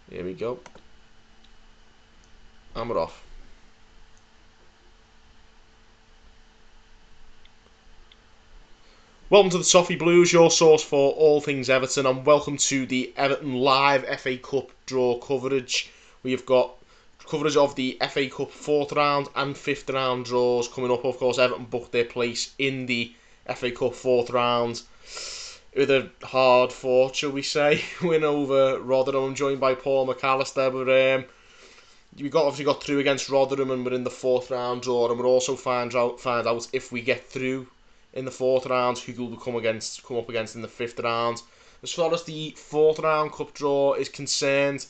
Here we go. And we're off. Welcome to the Toffee Blues, your source for all things Everton, and welcome to the Everton Live FA Cup draw coverage. We have got coverage of the FA Cup 4th round and 5th round draws coming up. Of course, Everton booked their place in the FA Cup 4th round with a hard-fought, shall we say, win over Rotherham. I'm joined by Paul McAllister, but we obviously got through against Rotherham and we're in the 4th round draw, and we'll also find out if we get through in the 4th round who will come up against in the 5th round. As far as the 4th round cup draw is concerned,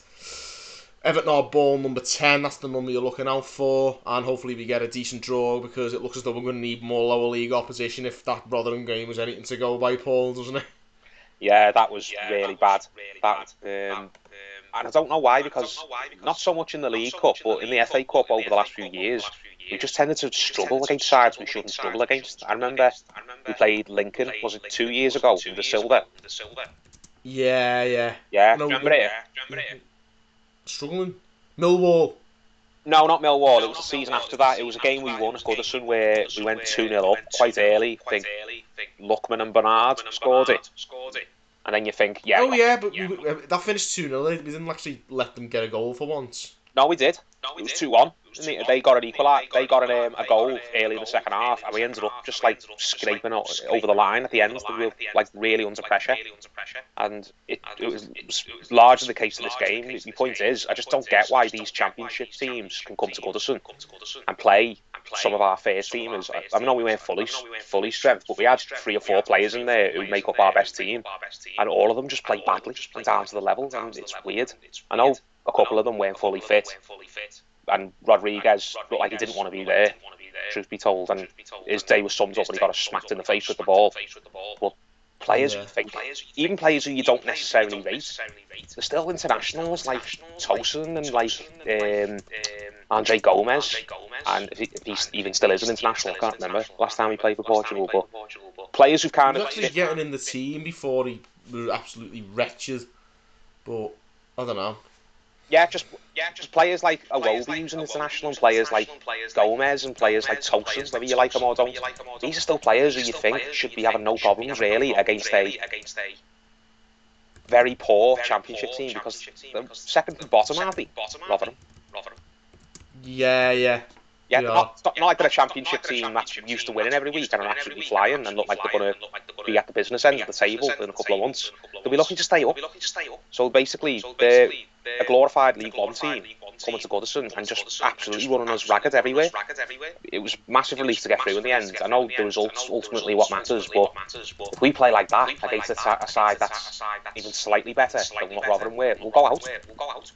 Everton are ball number 10. That's the number you're looking out for, and hopefully we get a decent draw, because it looks as though we're going to need more lower league opposition if that Rotherham game was anything to go by, Paul, doesn't it? Yeah, that was really bad. And I don't know why, because not so much in the League Cup, but in the FA Cup over the last few years, we just tended to struggle against sides we shouldn't struggle against. I remember we played Lincoln, was it 2 years ago, in the Silver? Yeah. Yeah, No, remember it? Struggling. Millwall. No, not Millwall. It was the season after that. It was a game we won at Goodison where we went 2-0 up quite early. I think Luckman and Bernard scored it. And then you think, yeah. Oh, yeah, but that finished 2-0. We didn't actually let them get a goal for once. No, we did. It was 2-1. They got an equaliser. They got a goal early in the second half, and we ended up just like scraping over the line at the end. We were like really under pressure, and it was largely the case in this game. The point is, I just don't get why these Championship teams can come to Goodison and play some of our first teamers. I know we weren't fully strength, but we had 3 or 4 players in there who make up our best team, and all of them just play badly and down to the level, and it's weird. I know a couple of them weren't fully fit, and Rodriguez looked like he didn't want to be there, truth be told, and his day was summed up when he got smacked in the face with the ball. But players, even players who you don't necessarily rate, they're still internationals, like Tosin and like Andre Gomez, and if he even still is an international, I can't remember last time he played for Portugal, but players who kind of... He was actually getting in the team before he was absolutely wretched, but I don't know. Yeah, just players like Iwobi, who's an international, players like Gomez and players like Tosin, whether you like them or don't. These are still players who you think should be having no problems really against a very poor Championship team, because they're second from bottom, aren't they? Rotherham. Yeah. Yeah, not like they're a Championship team that's used to winning every week and are absolutely flying and look like they're going to be at the business end of the table in a couple of months. They'll be looking to stay up. So basically, they're a glorified League One team coming to Goodison and just absolutely running us ragged everywhere. It was a massive relief to get through in the end. I know the results ultimately what matters, but if we play like that against a side that's even slightly better than what Rotherham were, we'll go out.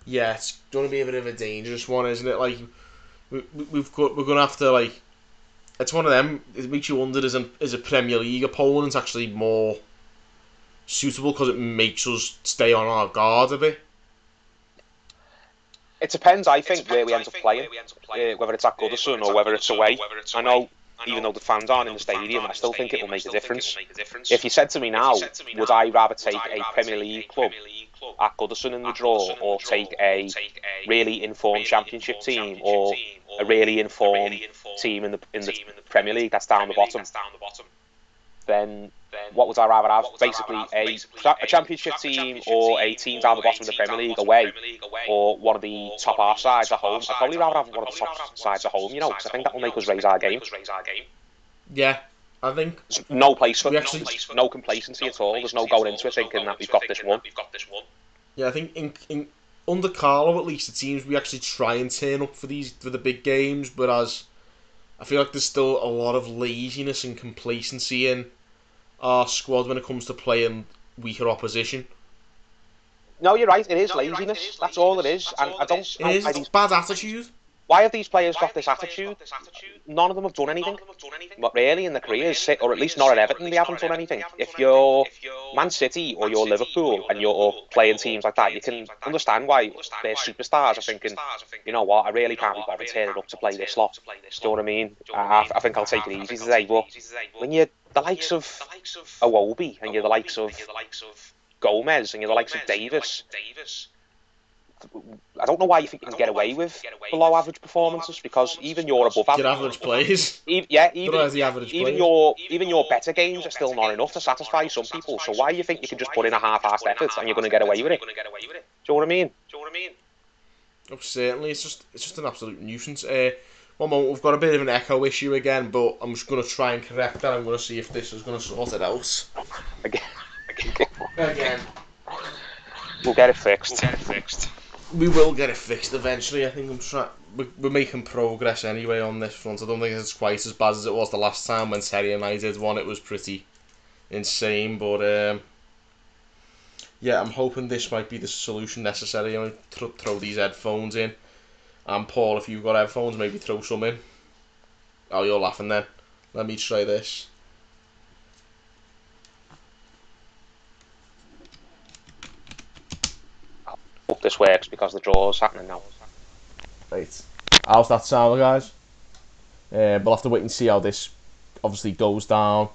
Yeah, it's going to be a bit of a dangerous one, isn't it? Like, we're going to have to, like, it's one of them. It makes you wonder, is a Premier League opponent actually more suitable because it makes us stay on our guard a bit? It depends, I think, where we end up playing, whether it's at Goodison or whether it's away. I know, even though the fans aren't in the stadium, I still think it will make a difference. If you said to me now, would I rather take a Premier League club at Goodison in the draw, or take a really informed Championship team, or a really informed team in the Premier League that's down the bottom, then what would I rather have? Basically, a Championship team or a team down the bottom of the Premier League away, or one of the top half sides at home. I'd probably rather have one of the top sides at home, because I think that will make us raise our game. Yeah, I think there's no place for no complacency at all. There's no going into it thinking that we've got this one. Yeah, I think in under Carlo, at least, it seems we actually try and turn up for the big games, whereas I feel like there's still a lot of laziness and complacency in our squad when it comes to playing weaker opposition. No, you're right. It is laziness. That's all it is. And I don't. It's bad attitude. Why have these players got this attitude? None of them have done anything. But really, in their careers, or at least not at Everton, they haven't done anything. If you're Man City or you're Liverpool and you're playing teams like that, you can understand why their superstars are thinking, you know what, I really can't be bothered turning up to play this lot. Do you know what I mean? I think I'll take it easy today. But when you're the likes of Iwobi and you're the likes of Gomez and you're the likes of Davis, I don't know why you think you can get away with below average performances, because even your above average, Your average plays. even The average players. even your better games are still not enough to satisfy some people. So why do you think you can just put in a half-assed effort and you're going to get away with it? Do you know what I mean? Oh, certainly, it's just an absolute nuisance. One moment, we've got a bit of an echo issue again, but I'm just going to try and correct that. I'm going to see if this is going to sort it out. Again. We'll get it fixed. We will get it fixed eventually. I think we're making progress anyway on this front. I don't think it's quite as bad as it was the last time when Terry and I did one. It was pretty insane, but yeah, I'm hoping this might be the solution necessary. I'm going to throw these headphones in. And Paul, if you've got headphones, maybe throw some in. Oh, you're laughing then. Let me try this. Hope this works because the draw's happening now. Right. How's that sound, guys? We'll have to wait and see how this obviously goes down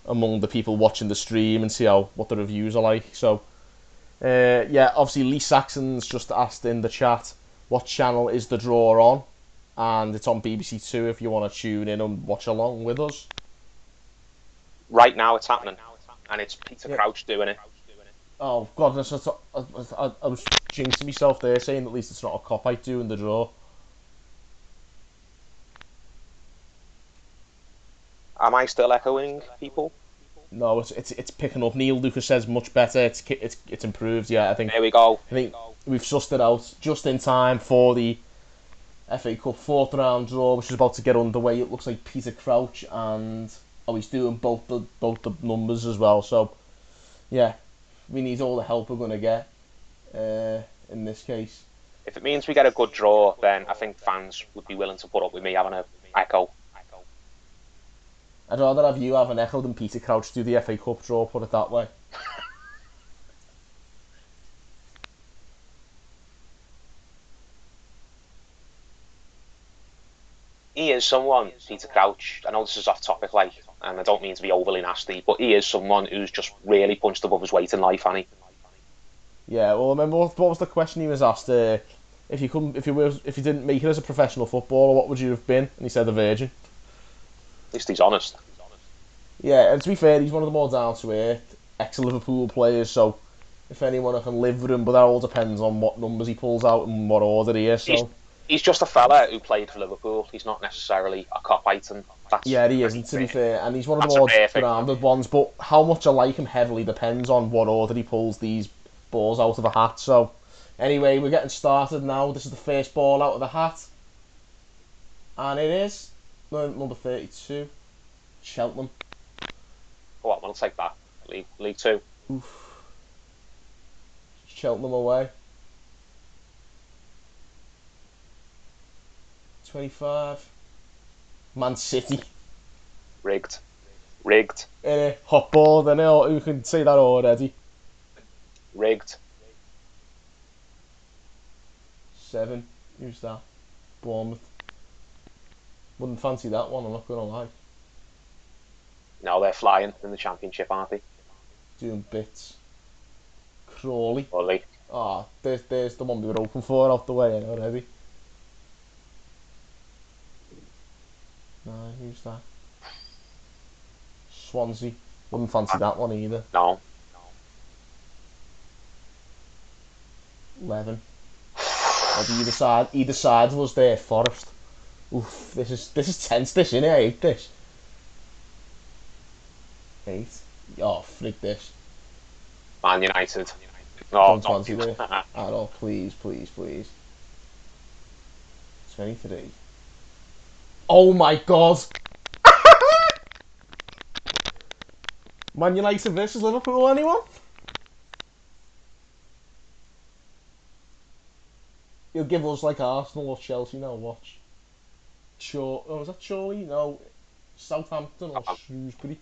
among the people watching the stream and see what the reviews are like. So, yeah, obviously Lee Saxon's just asked in the chat, what channel is the draw on? And it's on BBC Two if you want to tune in and watch along with us. Right now it's happening, and it's Peter Crouch doing it. Oh, goodness, I was jinxing myself there, saying at least it's not a cop-out doing the draw. Am I still echoing people? No, it's picking up. Neil Lucas says much better. It's improved. Yeah, I think. There we go. I think we've sussed it out just in time for the FA Cup fourth round draw, which is about to get underway. It looks like Peter Crouch and he's doing both the numbers as well. So yeah, we need all the help we're gonna get in this case. If it means we get a good draw, then I think fans would be willing to put up with me having an echo. I'd rather have you have an echo than Peter Crouch do the FA Cup draw, put it that way. He is someone, Peter Crouch, I know this is off topic, and I don't mean to be overly nasty, but he is someone who's just really punched above his weight in life, hasn't he? Yeah, well, remember what was the question he was asked? If you didn't make it as a professional footballer, what would you have been? And he said a virgin. At least he's honest. Yeah, and to be fair, he's one of the more down-to-earth ex-Liverpool players, so if anyone can live with him, but that all depends on what numbers he pulls out and what order he is. So he's just a fella who played for Liverpool. He's not necessarily a cop-out, and that's... Yeah, he isn't, to be fair, and he's one of the more grounded ones, but how much I like him heavily depends on what order he pulls these balls out of a hat. So anyway, we're getting started now. This is the first ball out of the hat, and it is number 32, Cheltenham. Oh, I'll take that. League 2. Oof. Cheltenham away. 25. Man City. Rigged. Hot ball, then who can say that already? Rigged. 7. Who's that? Bournemouth. Wouldn't fancy that one, I'm not going to lie. No, they're flying in the Championship, aren't they? Doing bits. Crawley. Oh, there's the one we were hoping for out the way already. No, who's that? Swansea. Wouldn't fancy that one either. No. 11. Either side was there. Forest. Oof, this is tense. This, innit? I hate this. 8. Oh, frig this. Man United. No, don't fancy this. Oh, please. 23. Oh my god! Man United versus Liverpool, anyone? He'll give us like Arsenal or Chelsea now, watch. Was that Chorley? No. Southampton or Shrewsbury.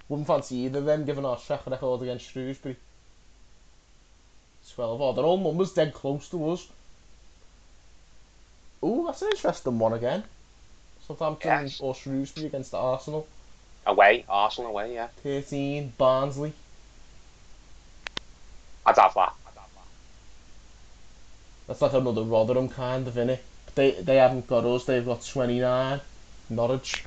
Wouldn't fancy either of them given our track record against Shrewsbury. 12. Oh, they're all numbers dead close to us. Ooh, that's an interesting one again. Southampton or Shrewsbury against Arsenal. Arsenal away, yeah. 13. Barnsley. I'd have that. That's like another Rotherham kind of, innit? They haven't got us, they've got 29. Norwich.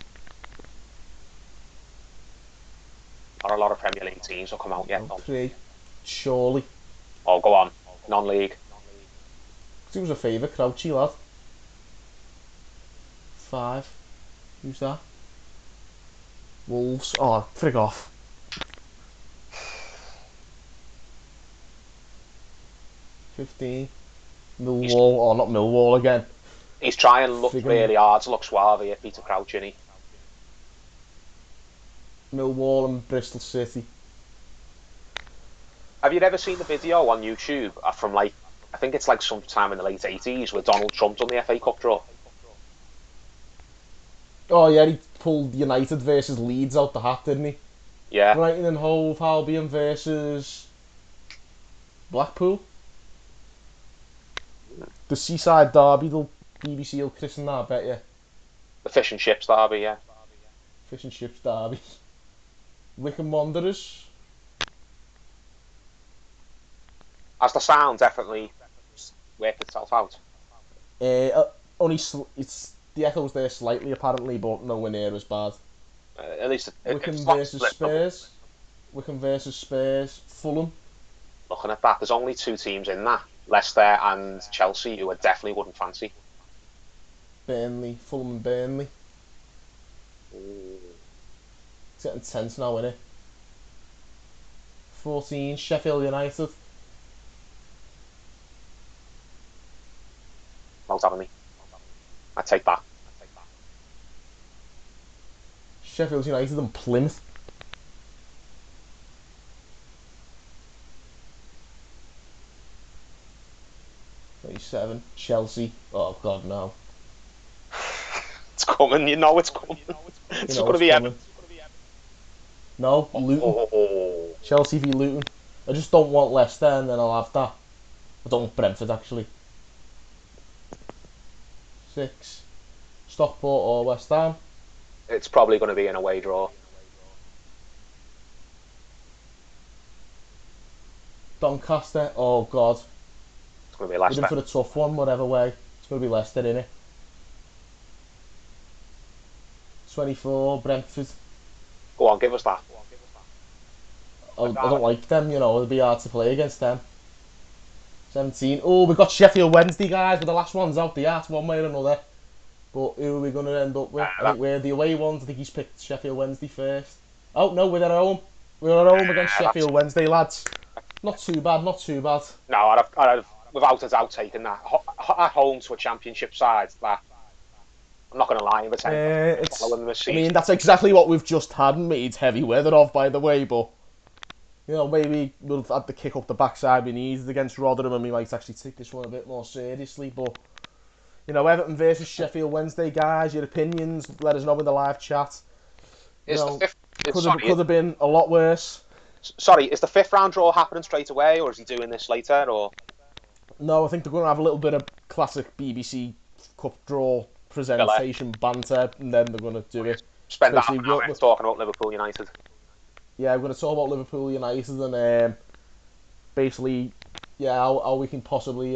Not a lot of Premier League teams will come out yet. Oh, 3. Surely. Oh, go on. Non-league. He was a favourite, Crouchy lad. 5. Who's that? Wolves. Oh, frig off. 15. Millwall. Oh, not Millwall again. He's trying to look really hard to look suave here, Peter Crouch, isn't he? Millwall and Bristol City. Have you ever seen the video on YouTube from like, I think it's like sometime in the late 80s where Donald Trump done the FA Cup draw? Oh yeah, he pulled United versus Leeds out the hat, didn't he? Yeah. Brighton and Hove Albion versus Blackpool. The Seaside Derby, the BBC will christen that, I bet you. The Fish and Chips Derby, yeah. Fish and Chips Derby. Wycombe Wanderers. Has the sound definitely worked itself out? Only it's the echoes there slightly apparently, but nowhere near as bad. At least Wycombe versus Spurs. Wycombe versus Spurs. Fulham. Looking at that, there's only 2 teams in that. Leicester and Chelsea, who I definitely wouldn't fancy. Burnley. Fulham and Burnley. It's getting tense now, isn't it? 14. Sheffield United. Not having me. I take that. Sheffield United and Plymouth. Seven. Chelsea. Oh God, no. It's coming. You know it's coming. It's going to be Everton. No, Luton. Chelsea v Luton. I just don't want Leicester, and then I'll have that. I don't want Brentford actually. 6. Stockport or West Ham. It's probably going to be an away draw. Doncaster. Oh God. It's going to be Leicester. We're in for the tough one, whatever way. It's going to be Leicester, innit? 24. Brentford. Go on, give us that. I don't like them, you know. It'll be hard to play against them. 17. Oh, we've got Sheffield Wednesday, guys, but the last one's out the arse one way or another. But who are we going to end up with? I think we're the away ones. I think he's picked Sheffield Wednesday first. Oh, no, we're at home. We're at home against Sheffield Wednesday, lads. Not too bad, not too bad. No, I'd have without a doubt taken that. At home to a championship side, that. I'm not going to lie and pretend. I mean, that's exactly what we've just had and made heavy weather of, by the way, but you know, maybe we'll have had to kick up the backside we needed against Rotherham and we might actually take this one a bit more seriously, but you know, Everton versus Sheffield Wednesday, guys, your opinions, let us know in the live chat. Could have been a lot worse. Sorry, is the 5th round draw happening straight away, or is he doing this later, or? No, I think they're going to have a little bit of classic BBC Cup draw presentation banter, and then they're going to do it. Spend that an hour talking about Liverpool United. Yeah, we're going to talk about Liverpool United and basically, yeah, how we can possibly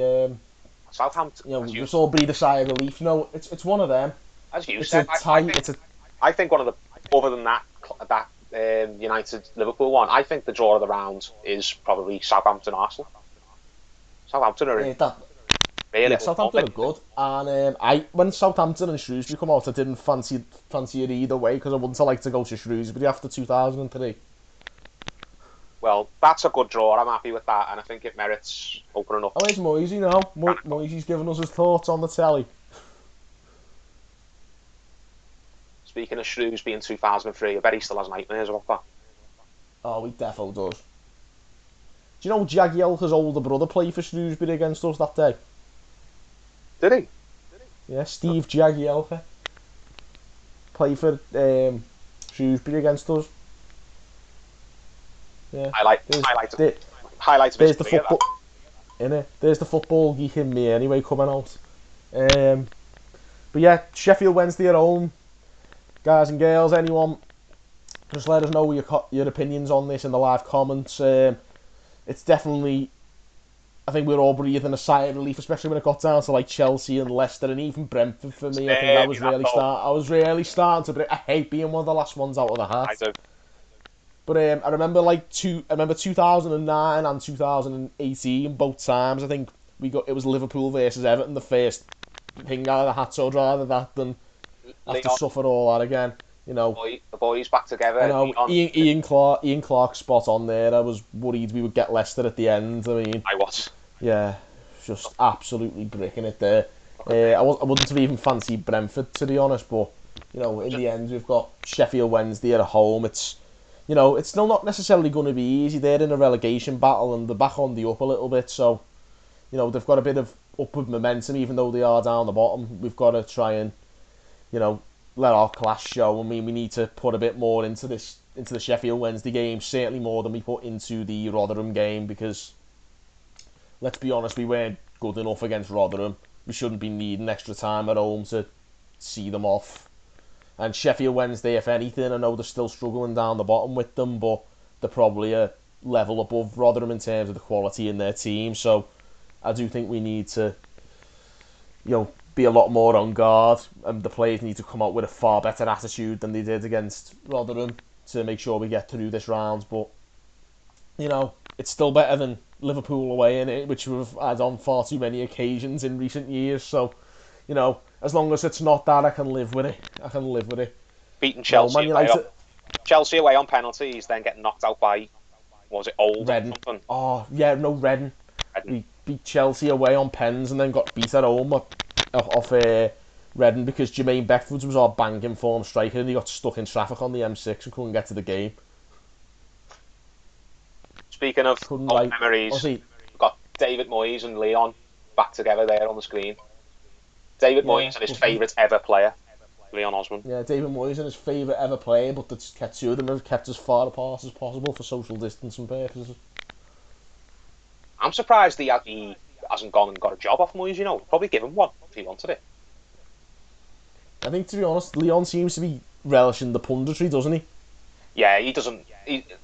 Southampton. You know, just all breathe a sigh of relief. No, it's one of them. As you said, I think one of the other than that United Liverpool one, I think the draw of the round is probably Southampton Arsenal. Southampton are really Southampton are good, and when Southampton and Shrewsbury come out, I didn't fancy it either way because I wouldn't have liked to go to Shrewsbury after 2003. Well, that's a good draw. I'm happy with that, and I think it merits opening up. Oh, it's Moisey now. Moisey's giving us his thoughts on the telly. Speaking of Shrewsbury in 2003, I bet he still has nightmares about that. Oh, he defo does. Do you know Jagielka's older brother played for Shrewsbury against us that day? Did he? Yeah, Steve Jagielka played for Shrewsbury against us. Yeah. Highlights there's the football. Innit? There's the football geek in me anyway coming out. But yeah, Sheffield Wednesday at home. Guys and girls, anyone, just let us know your opinions on this in the live comments. it's definitely. I think we're all breathing a sigh of relief, especially when it got down to like Chelsea and Leicester and even Brentford for me. I think I was really starting to. I hate being one of the last ones out of the I hat. do. But I remember 2009 and 2018 both times. I think it was Liverpool versus Everton the first thing out of the hat. So I'd rather that than have to Leon, suffer all that again. You know, the boys back I together. know Leon, Ian Clark spot on there. I was worried we would get Leicester at the end. I mean, I was. yeah, just absolutely bricking it there. I wouldn't have even fancied Brentford to be honest, but in the end we've got Sheffield Wednesday at home. It's still not necessarily going to be easy. They're in a relegation battle and they're back on the up a little bit, so they've got a bit of upward momentum even though they are down the bottom. We've got to try and let our class show. I mean, we need to put a bit more into the Sheffield Wednesday game, certainly more than we put into the Rotherham game, because let's be honest, we weren't good enough against Rotherham. We shouldn't be needing extra time at home to see them off. And Sheffield Wednesday, if anything, I know they're still struggling down the bottom with them, but they're probably a level above Rotherham in terms of the quality in their team. So I do think we need to, be a lot more on guard, and the players need to come out with a far better attitude than they did against Rotherham to make sure we get through this round. But it's still better than Liverpool away in it, which we've had on far too many occasions in recent years. So as long as it's not that, I can live with it. Beating Chelsea, Man United, Chelsea away on penalties, then getting knocked out by, what was it, Old Reading. or something? Oh yeah, no, Reading. We beat Chelsea away on pens and then got beat at home off Reading because Jermaine Beckford was our banging form striker and he got stuck in traffic on the M6 and couldn't get to the game. Speaking of old memories, we've got David Moyes and Leon back together there on the screen. David Moyes and his favourite ever player, Leon Osman. Yeah, David Moyes and his favourite ever player, but the two of them have kept as far apart as possible for social distancing purposes. I'm surprised he hasn't gone and got a job off Moyes, Probably give him one if he wanted it. I think, to be honest, Leon seems to be relishing the punditry, doesn't he? Yeah, he doesn't.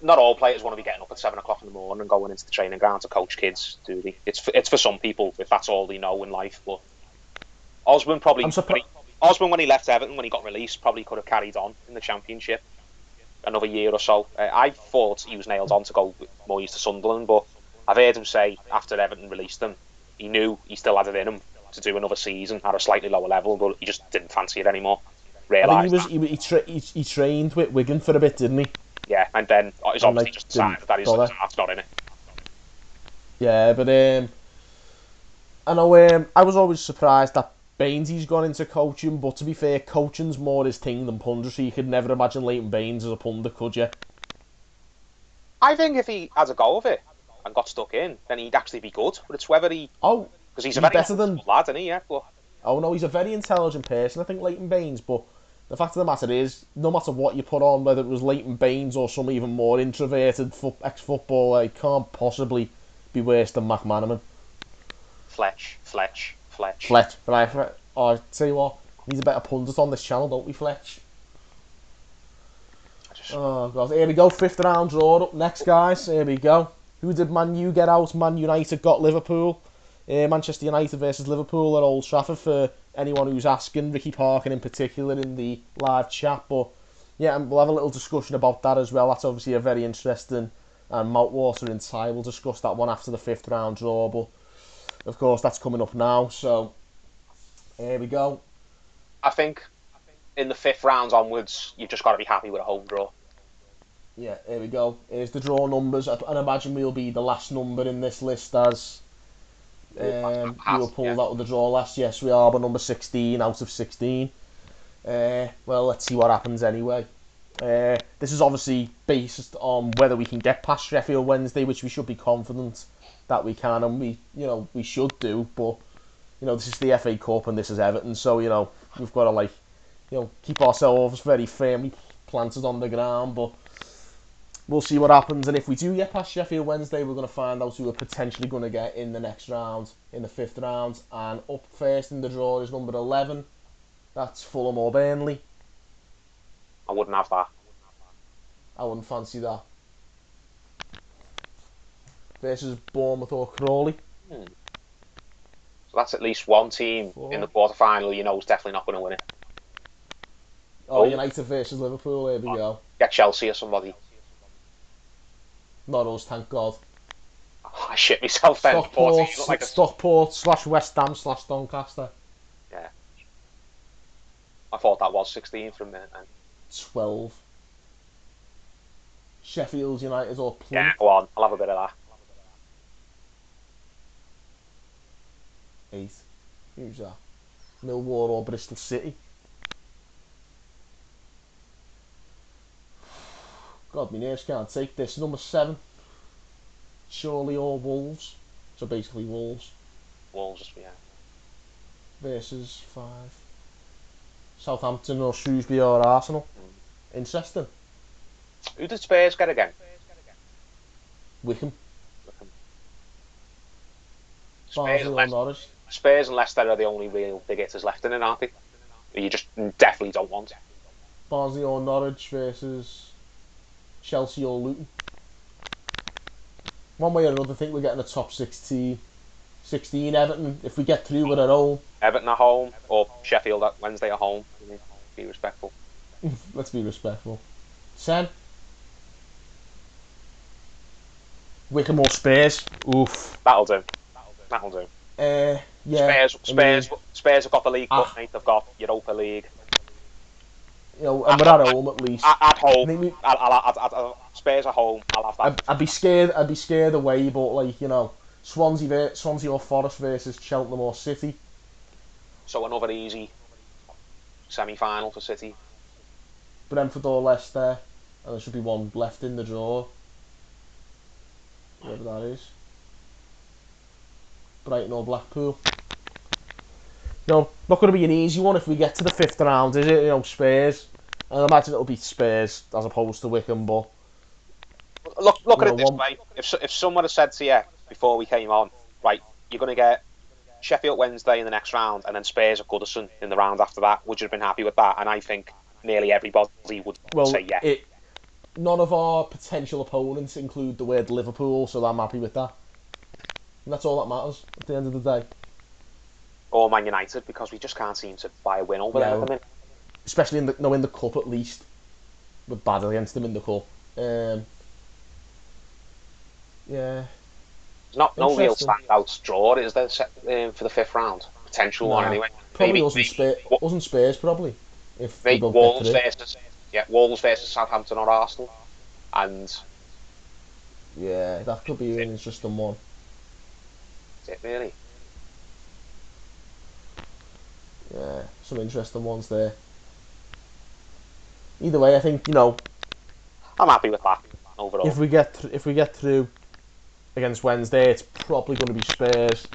Not all players want to be getting up at 7 o'clock in the morning and going into the training ground to coach kids, do they? It's for some people if that's all they know in life. But Osman probably. Osman, when he left Everton, when he got released, probably could have carried on in the Championship another year or so. I thought he was nailed on to go with Moyes to Sunderland, but I've heard him say after Everton released him, he knew he still had it in him to do another season at a slightly lower level, but he just didn't fancy it anymore. I think he trained with Wigan for a bit, didn't he? Yeah, and then he's obviously just decided that his heart's not in it. Yeah, but I know I was always surprised that Bainesy's gone into coaching, but to be fair, coaching's more his thing than punditry. You could never imagine Leighton Baines as a pundit, could you? I think if he had a go of it and got stuck in, then he'd actually be good. But it's whether he... Oh, because he's a very intelligent lad, isn't he? Yeah, but... Oh no, he's a very intelligent person, I think, Leighton Baines, but the fact of the matter is, no matter what you put on, whether it was Leighton Baines or some even more introverted ex-footballer, he can't possibly be worse than McManaman. Fletch. Right, I tell you what, he's a better pundit on this channel, don't we, Fletch? Oh god, here we go, 5th round draw up next, guys. Here we go. Who did Man U get out? Man United got Liverpool. Manchester United versus Liverpool at Old Trafford for anyone who's asking, Ricky Parkin in particular in the live chat. But yeah, and we'll have a little discussion about that as well. That's obviously a very interesting and mouth-watering tie. We'll discuss that one after the 5th round draw, but of course that's coming up now. So here we go. I think in the 5th round onwards, you've just got to be happy with a home draw. Yeah, here we go. Here's the draw numbers. I imagine we'll be the last number in this list as we were pulled out of the draw last. Yes, we are, but number 16 out of 16. Well, let's see what happens anyway. This is obviously based on whether we can get past Sheffield Wednesday, which we should be confident that we can, and we should do. But this is the FA Cup and this is Everton, so we've got to keep ourselves very firmly planted on the ground. But we'll see what happens, and if we do get past Sheffield Wednesday, we're going to find out who we're potentially going to get in the next round, in the 5th round. And up first in the draw is number 11. That's Fulham or Burnley. I wouldn't have that. I wouldn't fancy that. versus Bournemouth or Crawley. So that's at least one team in the quarter-final you know is definitely not going to win it. Oh, United versus Liverpool, here we go. Get Chelsea or somebody. Not us, thank God. I shit myself then. Stockport / West Ham / Doncaster. Yeah. I thought that was 16 for a minute then. 12. Sheffield United or Plymouth. Yeah, go on. I'll have a bit of that. 8. Who's that? Millwall or Bristol City. God, my nerves can't take this. Number 7. Surely or Wolves. So basically Wolves. Wolves, yeah. Versus 5. Southampton or Shrewsbury or Arsenal. Interesting. Who did Spurs get again? Wickham. Spurs and Leicester are the only real big hitters left in it, aren't they? You just definitely don't want. Barnsley or Norwich versus Chelsea or Luton. One way or another, I think we're getting a top 16. Everton, if we get through, we're at home. Everton at home, or Sheffield at Wednesday at home. Be respectful. Let's be respectful. 10. Wickham or Spurs. Oof. That'll do. Yeah. Spurs have got the League Cup, mate. They've got Europa League. You know, and we're at home at least. At home. Spurs at home. I'll have that. I'd be scared away, but like, you know, Swansea or Forest versus Cheltenham or City. So another easy semi-final for City. Brentford or Leicester, and there should be one left in the draw. Whatever that is. Brighton or Blackpool. No, not going to be an easy one if we get to the 5th round, is it? You know, Spurs. I imagine it'll be Spurs as opposed to Wickham, but... Look at it this way. If someone had said to you before we came on, right, you're going to get Sheffield Wednesday in the next round and then Spurs at Goodison in the round after that, would you have been happy with that? And I think nearly everybody would say yeah. None of our potential opponents include the word Liverpool, so I'm happy with that. And that's all that matters at the end of the day. Or Man United, because we just can't seem to buy a win over them at the minute. Especially in the cup, at least. We're bad against them in the cup. Yeah. No real standout draw, is there, for the 5th round? Potential one, anyway. Probably wasn't Spurs, probably. If maybe Wolves versus Southampton or Arsenal. And... yeah, that could be an interesting one. Is it really? Yeah, some interesting ones there. Either way, I think, you know, I'm happy with that overall. If we get through against Wednesday, it's probably going to be Spurs.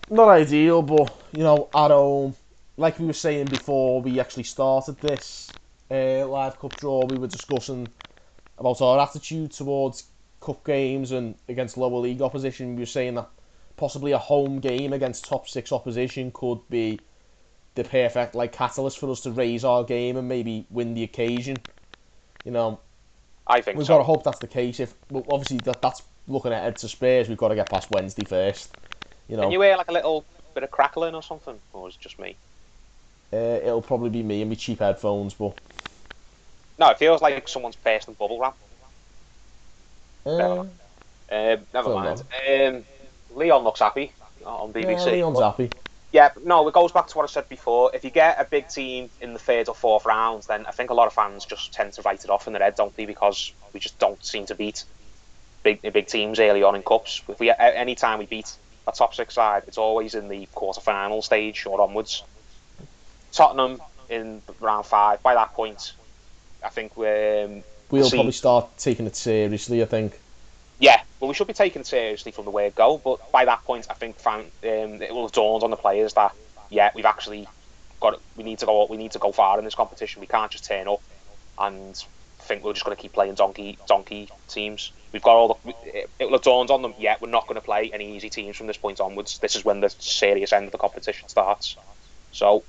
Not ideal, but you know, at home, like we were saying before we actually started this live cup draw, we were discussing about our attitude towards cup games and against lower league opposition. We were saying that possibly a home game against top 6 opposition could be the perfect catalyst for us to raise our game and maybe win the occasion. You know, I think we've got to hope that's the case. Obviously that's looking ahead to Spurs. We've got to get past Wednesday first. You know, can you hear like a little bit of crackling or something, or is it just me? It'll probably be me and my cheap headphones, but no, it feels like someone's pasting bubble wrap. Never mind. Leon looks happy on BBC. Yeah, Leon's happy. Yeah, no, it goes back to what I said before. If you get a big team in the 3rd or 4th round, then I think a lot of fans just tend to write it off in their head, don't they? Because we just don't seem to beat big teams early on in cups. If any time we beat a top 6 side, it's always in the quarter-final stage or onwards. Tottenham in round 5. By that point, I think we'll probably start taking it seriously, I think. Yeah, well, we should be taking it seriously from the word go, but by that point, I think it will have dawned on the players that we've actually got it. We need to go far in this competition. We can't just turn up and think we're just going to keep playing donkey teams. We've got all the. It will have dawned on them. Yeah, we're not going to play any easy teams from this point onwards. This is when the serious end of the competition starts. So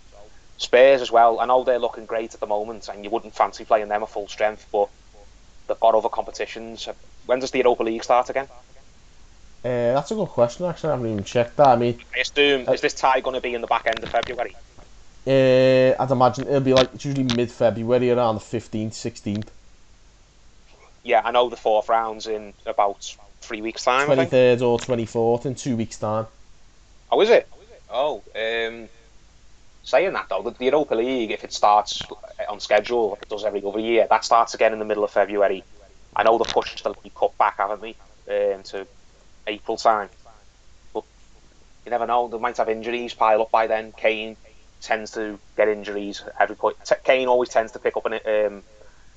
Spurs as well. I know they're looking great at the moment, and you wouldn't fancy playing them at full strength, but they've got other competitions when does the Europa League start again? That's a good question. Actually, I haven't even checked that. I mean, I assume is this tie going to be in the back end of February? I'd imagine it'll be like it's usually mid-February, around the 15th, 16th. Yeah, I know the fourth round's in about 3 weeks' time. 23rd or 24th in 2 weeks' time. Oh, is it? Oh, saying that though, the Europa League, if it starts on schedule, like it does every other year, that starts again in the middle of February. I know they've pushed the League Cup back, haven't they, to April time. But you never know, they might have injuries pile up by then. Kane tends to get injuries every point. Kane always tends to pick up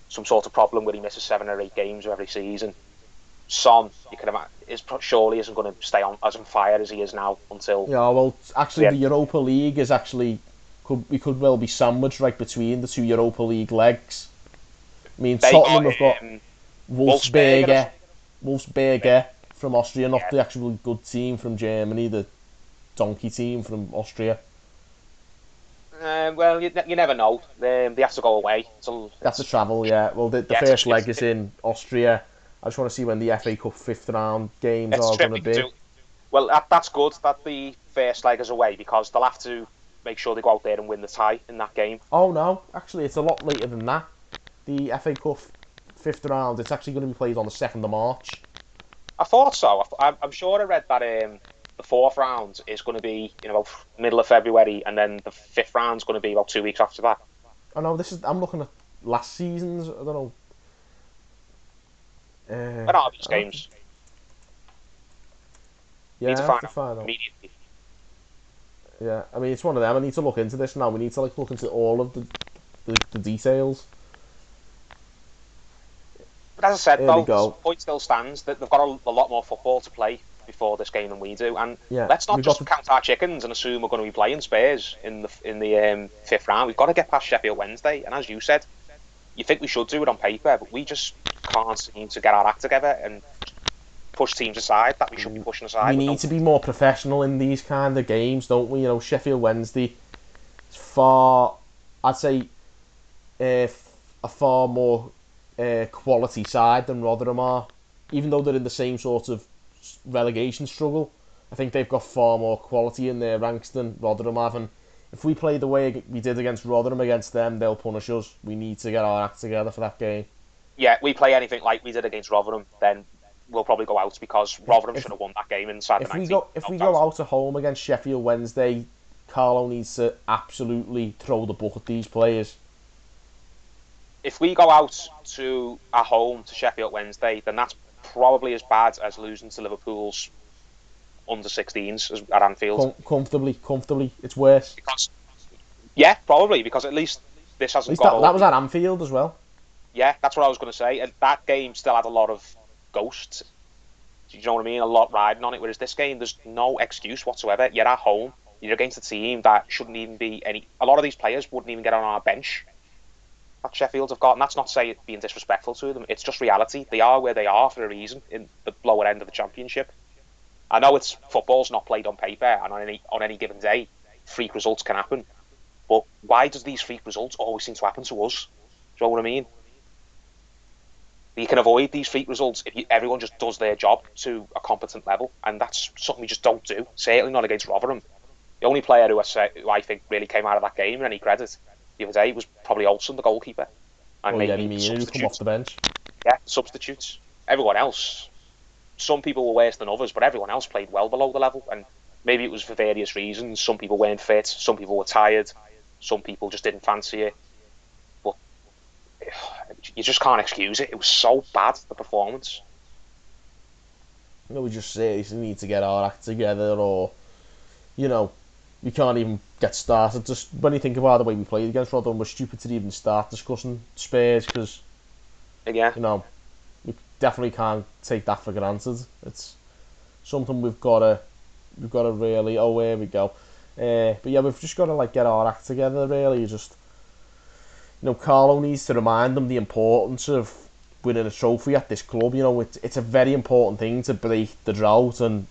some sort of problem where he misses 7 or 8 games every season. Son, you can imagine, surely isn't going to stay on as on fire as he is now until. Yeah, well, actually, the Europa League is actually we could well be sandwiched right between the 2 Europa League legs. I mean, Tottenham have got Wolfsberger from Austria, not the actual good team from Germany, the donkey team from Austria. Well, you never know. They have to go away. They have to travel, yeah. Well, the first leg is in Austria. I just want to see when the FA Cup 5th round games are going to be. Well, that's good that the first leg is away, because they'll have to make sure they go out there and win the tie in that game. Oh, no. Actually, it's a lot later than that. The FA Cup 5th round, it's actually going to be played on the 2nd of March. I thought so. I'm sure I read that the 4th round is going to be about middle of February, and then the 5th round is going to be about 2 weeks after that. I know, I'm looking at last season's, I don't know. I don't have these games. Yeah, need to find out immediately. Yeah, I mean, it's one of them. I need to look into this now. We need to look into all of the details. But as I said, though, the point still stands that they've got a lot more football to play before this game than we do, and let's not just count our chickens and assume we're going to be playing Spurs in the 5th round. We've got to get past Sheffield Wednesday, and as you said, you think we should do it on paper, but we just can't seem to get our act together and push teams aside that we should be pushing aside. We need to be more professional in these kind of games, don't we? Sheffield Wednesday is far, I'd say, a far more quality side than Rotherham are. Even though they're in the same sort of relegation struggle, I think they've got far more quality in their ranks than Rotherham have. And if we play the way we did against Rotherham against them, they'll punish us. We need to get our act together for that game. Yeah, we play anything like we did against Rotherham, then we'll probably go out, because Rotherham should have won that game inside the 90. If we go out at home against Sheffield Wednesday, Carlo needs to absolutely throw the book at these players. If we go out at home to Sheffield Wednesday, then that's probably as bad as losing to Liverpool's under-16s at Anfield. Comfortably, it's worse. Probably, because at least this hasn't got... That was at Anfield as well. Yeah, that's what I was going to say. And that game still had a lot of ghosts. Do you know what I mean? A lot riding on it. Whereas this game, there's no excuse whatsoever. You're at home. You're against a team that shouldn't even be any... A lot of these players wouldn't even get on our bench that Sheffield have got. And that's not saying being disrespectful to them. It's just reality. They are where they are for a reason in the lower end of the Championship. I know football's not played on paper, and on any given day, freak results can happen. But why does these freak results always seem to happen to us? Do you know what I mean? You can avoid these freak results if everyone just does their job to a competent level, and that's something we just don't do. Certainly not against Rotherham. The only player who I think really came out of that game, and any credit, the other day was probably Olsen, the goalkeeper. And maybe who come off the bench. Yeah, substitutes. Everyone else, some people were worse than others, but everyone else played well below the level, and maybe it was for various reasons. Some people weren't fit, some people were tired, some people just didn't fancy it. But you just can't excuse it. It was so bad, the performance. We just seriously need to get our act together, or we can't even get started. Just when you think about the way we played against Rotherham, we're stupid to even start discussing Spurs, because we definitely can't take that for granted. It's something we've got to really. Oh, here we go. But yeah, we've just got to get our act together. Really, just Carlo needs to remind them the importance of winning a trophy at this club. It's a very important thing to break the drought, and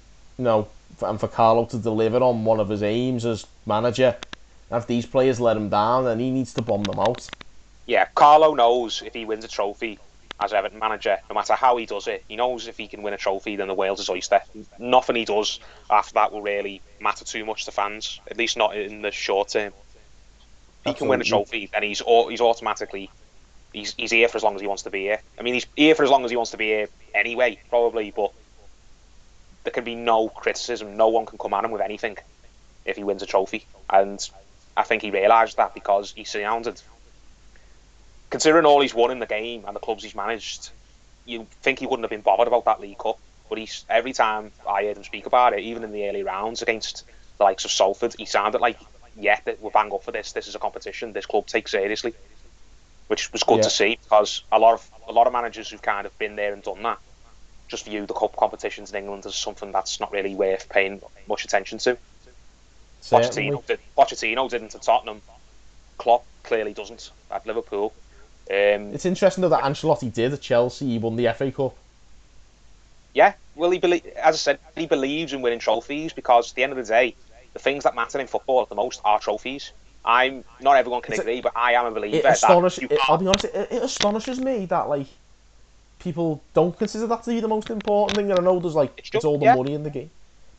and for Carlo to deliver on one of his aims as manager. If these players let him down, then he needs to bomb them out. Yeah, Carlo knows if he wins a trophy as Everton manager, no matter how he does it, he knows if he can win a trophy, then the Wales is oyster. Nothing he does after that will really matter too much to fans, at least not in the short term. If he can win a trophy, then he's automatically he's here for as long as he wants to be here. I mean, he's here for as long as he wants to be here anyway, probably, but there can be no criticism. No one can come at him with anything if he wins a trophy. And I think he realised that because he sounded, considering all he's won in the game and the clubs he's managed, you think he wouldn't have been bothered about that League Cup. But every time I heard him speak about it, even in the early rounds against the likes of Salford, he sounded like, yeah, we're bang up for this. This is a competition this club takes seriously, which was good to see, because a lot of managers who've kind of been there and done that just view the cup competitions in England as something that's not really worth paying much attention to. Pochettino didn't at Tottenham. Klopp clearly doesn't at Liverpool. It's interesting though that Ancelotti did at Chelsea. He won the FA Cup. Yeah, well, as I said, he believes in winning trophies, because at the end of the day, the things that matter in football the most are trophies. Not everyone can agree, but I am a believer. I'll be honest, it astonishes me that like people don't consider that to be the most important thing. And I know there's it's all the money in the game,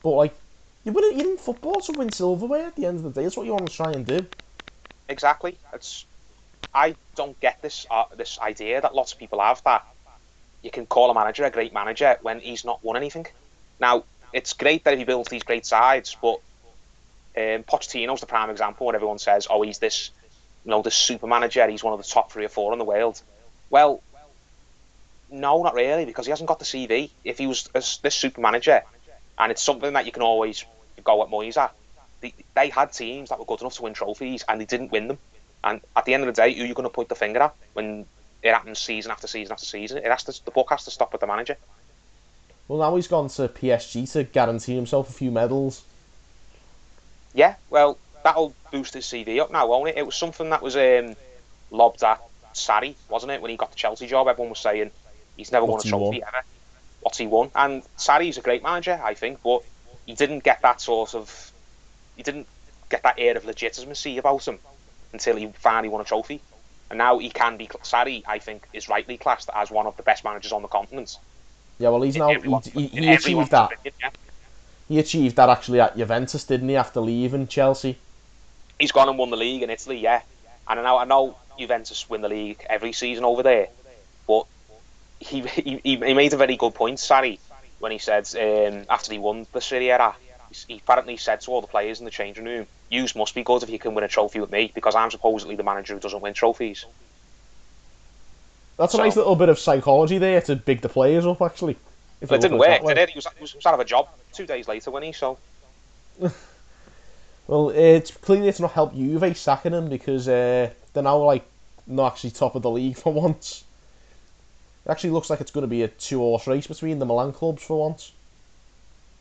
but like you're in football to win silverware at the end of the day. That's what you want to try and do. Exactly. I don't get this idea that lots of people have, that you can call a manager a great manager when he's not won anything. Now, it's great that he builds these great sides, but Pochettino's the prime example where everyone says, oh, he's this super manager, he's one of the top 3 or 4 in the world. Well, no, not really, because he hasn't got the CV. If he was this super manager, and it's something that you can always go at Moyes at, they had teams that were good enough to win trophies, and they didn't win them. And at the end of the day, who are you going to point the finger at when it happens season after season after season? The buck has to stop with the manager. Well, now he's gone to PSG to guarantee himself a few medals. Yeah, well, that'll boost his CV up now, won't it? It was something that was lobbed at Sarri, wasn't it? When he got the Chelsea job, everyone was saying he's never won a trophy ever. What's he won? And Sarri's a great manager, I think, but he didn't get that air of legitimacy about him until he finally won a trophy. And now he can be. Sarri, I think, is rightly classed as one of the best managers on the continent. Yeah, well, he's now he achieved that. Opinion, yeah. He achieved that actually at Juventus, didn't he? After leaving Chelsea, he's gone and won the league in Italy, yeah. And I know Juventus win the league every season over there, but he made a very good point, Sarri, when he said after he won the Serie A, he apparently said to all the players in the changing room, "Yous must be good if you can win a trophy with me, because I'm supposedly the manager who doesn't win trophies." That's a nice little bit of psychology there to big the players up, actually. But it didn't work, did it? He was out of a job 2 days later, wasn't he? So. Well, it's not helped Juve sacking him, because they're now not actually top of the league for once. It actually looks like it's going to be a 2-horse race between the Milan clubs for once.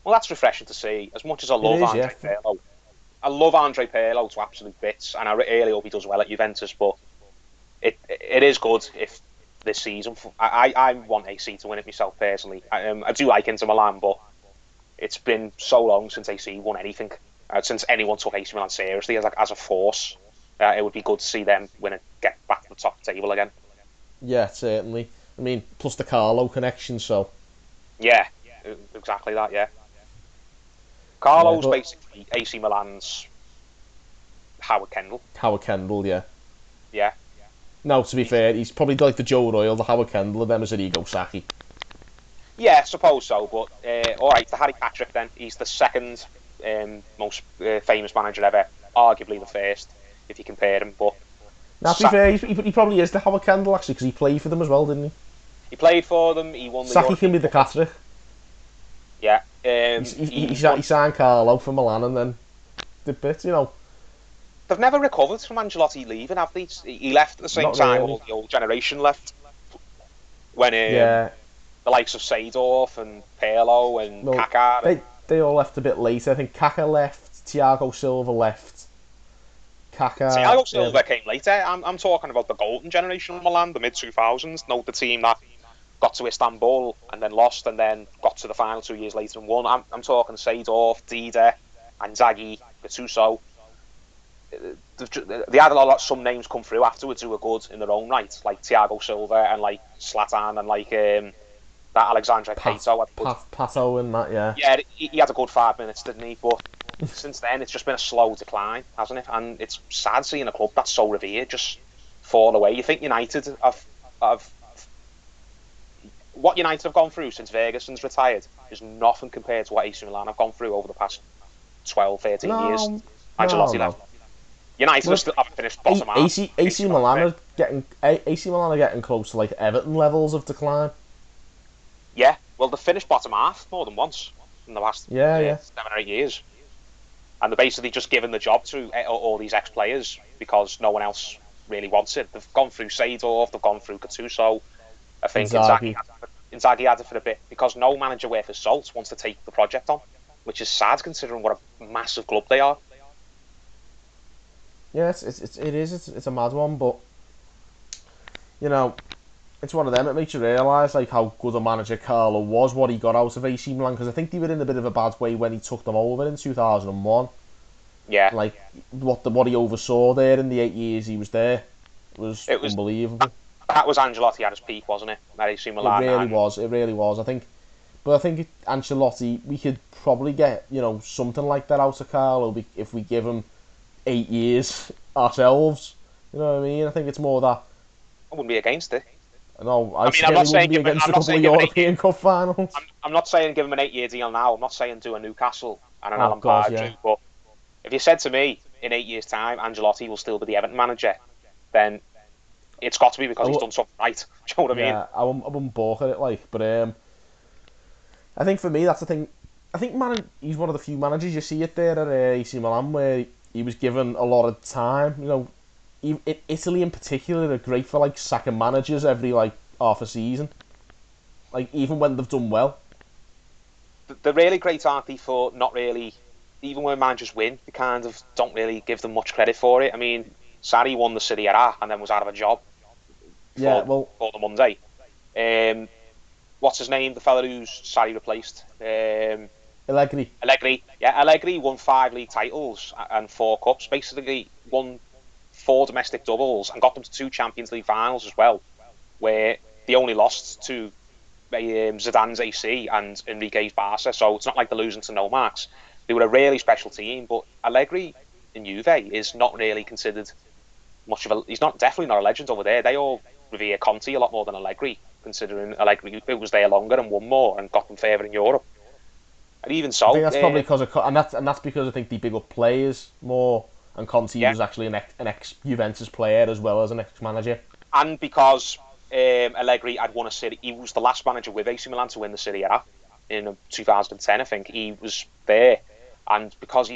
Well, that's refreshing to see. As much as I love Andre Pirlo, I love Andre Pirlo to absolute bits, and I really hope he does well at Juventus. But it is good if this season. I want AC to win it myself personally. I do like Inter Milan, but it's been so long since AC won anything. Since anyone took AC Milan seriously as a force, it would be good to see them win it, get back to the top table again. Yeah, certainly. I mean, plus the Carlo connection, so. Yeah, exactly that. Yeah. Carlo's basically AC Milan's Howard Kendall. Howard Kendall, yeah. Yeah. Now, to be fair, he's probably like the Joe Royle, the Howard Kendall of them as Arrigo Sacchi. Yeah, I suppose so, but alright, the Harry Patrick then. He's the second most famous manager ever, arguably the first, if you compare him. But now, to be fair, he probably is the Howard Kendall, actually, because he played for them as well, didn't he? He played for them, he won the Sacchi can be the Catholic. Yeah. He signed Carlo for Milan and then did bit, you know. They've never recovered from Ancelotti leaving, have they? He left at the same time all the old generation left. When the likes of Seedorf and Pirlo and Kaká. They all left a bit later. I think Kaká left, Thiago Silva left. Thiago Silva came later. I'm talking about the golden generation of Milan, the mid-2000s. No, the team that got to Istanbul and then lost and then got to the final 2 years later and won. I'm talking Seedorf, Dida, Inzaghi, Gattuso. they had a lot. Some names come through afterwards who were good in their own right, like Thiago Silva and like Zlatan and like that Alexandre Pato. Pato and that, yeah. Yeah, he had a good 5 minutes, didn't he? But since then, it's just been a slow decline, hasn't it? And it's sad seeing a club that's so revered just fall away. You think United have what United have gone through since Ferguson's retired is nothing compared to what AC Milan have gone through over the past 12, 13 years. Ancelotti left. United still haven't finished bottom half. AC Milan are getting close to like Everton levels of decline. Yeah, well, they finished bottom half more than once in the last 7 or 8 years. And they're basically just given the job to all these ex-players because no one else really wants it. They've gone through Seedorf, they've gone through Gattuso. I think Inzaghi had it for a bit because no manager worth his salt wants to take the project on, which is sad considering what a massive club they are. Yeah, it's a mad one, but you know, it's one of them. It makes you realise like how good a manager Carlo was, what he got out of AC Milan, because I think they were in a bit of a bad way when he took them over in 2001. Yeah, like what he oversaw there in the 8 years he was there was unbelievable. That was Ancelotti at his peak, wasn't it? At AC Milan. It really was. I think Ancelotti, we could probably get something like that out of Carlo if we give him 8 years ourselves. You know what I mean? I think it's more that. I wouldn't be against it. No, I'm not saying give him a couple of European Cup finals. I'm not saying give him an 8-year deal now. I'm not saying do a Newcastle and an Alan Pardew. But if you said to me in 8 years' time Ancelotti will still be the Everton manager, then it's got to be because he's done something right. Do you know what I mean? Yeah, I wouldn't balk at it, but I think for me that's the thing. I think he's one of the few managers you see it there at AC Milan where he was given a lot of time. Italy in particular are great for like sacking managers every like half a season, like even when they've done well. They're really great, aren't they? For not really, even when managers win, they kind of don't really give them much credit for it. I mean, Sarri won the Serie A and then was out of a job. For the Monday. What's his name? The fella who's Sarri replaced. Allegri. Yeah, Allegri won 5 league titles and 4 cups. Basically, won 4 domestic doubles and got them to 2 Champions League finals as well, where they only lost to Zidane's AC and Enrique's Barca. So it's not like they're losing to no marks. They were a really special team, but Allegri in Juve is not really considered much of a. He's definitely not a legend over there. They all revere Conte a lot more than Allegri, considering Allegri was there longer and won more and got them further in Europe. And even so, I think that's probably because that's because I think they big up players more, and Conte was actually an ex-Juventus player as well as an ex-manager. And because Allegri had won a Serie, he was the last manager with AC Milan to win the Serie A in 2010. I think he was there, and because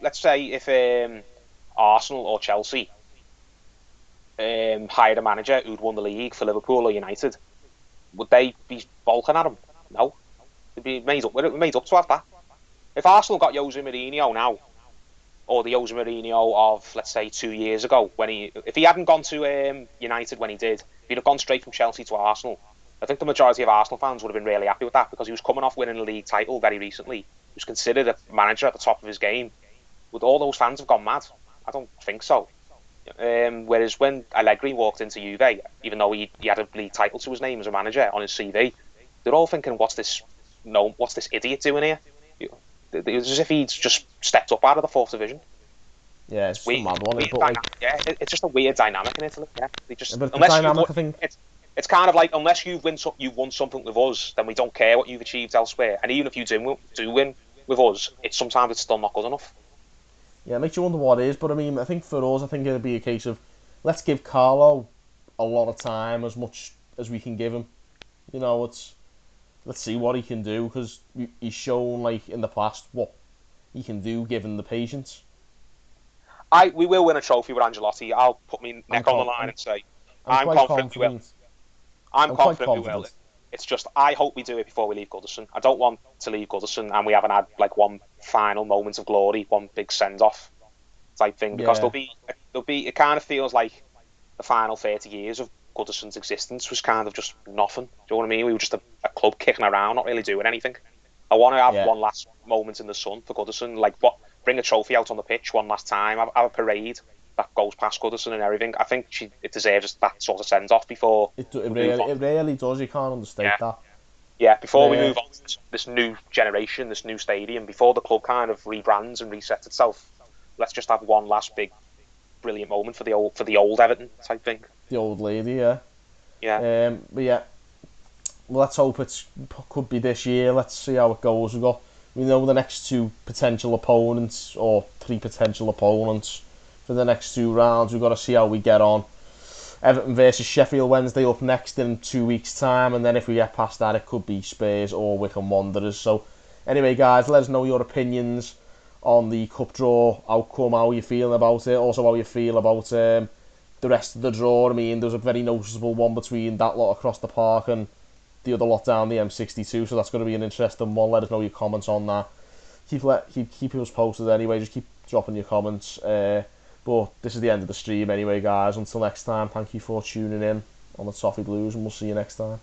let's say if Arsenal or Chelsea hired a manager who'd won the league for Liverpool or United, would they be balking at him? No. They'd be made up to have that. If Arsenal got Jose Mourinho now, or the Jose Mourinho of, let's say, 2 years ago, if he hadn't gone to United when he did, if he'd have gone straight from Chelsea to Arsenal, I think the majority of Arsenal fans would have been really happy with that because he was coming off winning a league title very recently. He was considered a manager at the top of his game. Would all those fans have gone mad? I don't think so. Whereas when Allegri walked into Juve, even though he had a league title to his name as a manager on his CV, they're all thinking, what's this idiot doing here? It was as if he'd just stepped up out of the 4th division. Yeah, it's weird, mad one. It's just a weird dynamic in Italy. Yeah, it's kind of like unless you've won something with us, then we don't care what you've achieved elsewhere. And even if you do win with us, sometimes it's still not good enough. Yeah, it makes you wonder what it is, but I mean, I think for us, it'd be a case of let's give Carlo a lot of time, as much as we can give him. Let's see what he can do, because he's shown, like, in the past what he can do given the patience. We will win a trophy with Ancelotti. I'll put my neck on the line and say I'm confident we will. I'm confident we will. It's just I hope we do it before we leave Goodison. I don't want to leave Goodison and we haven't had like one final moment of glory, one big send-off type thing, because there'll be. It kind of feels like the final 30 years of Goodison's existence was kind of just nothing. Do you know what I mean? We were just a club kicking around, not really doing anything. I want to have one last moment in the sun for Goodison. Like, what bring a trophy out on the pitch one last time, have a parade that goes past Goodison and everything. I think it deserves that sort of send off before It really does. You can't understate that. Yeah, before we move on to this new generation, this new stadium, before the club kind of rebrands and resets itself, let's just have one last big, brilliant moment for the old Everton type thing. The old lady, yeah. Yeah. But yeah, well, let's hope it could be this year. Let's see how it goes. We know the next two potential opponents, or three potential opponents for the next two rounds. We've got to see how we get on. Everton versus Sheffield Wednesday up next in 2 weeks' time, and then if we get past that, it could be Spurs or Wycombe Wanderers. So, anyway, guys, let us know your opinions on the cup draw outcome, how you feeling about it, also how you feel about the rest of the draw. I mean, there's a very noticeable one between that lot across the park and the other lot down the M62, so that's going to be an interesting one. Let us know your comments on that. Keep us posted anyway. Just keep dropping your comments. But this is the end of the stream anyway, guys. Until next time, thank you for tuning in on the Toffee Blues, and we'll see you next time.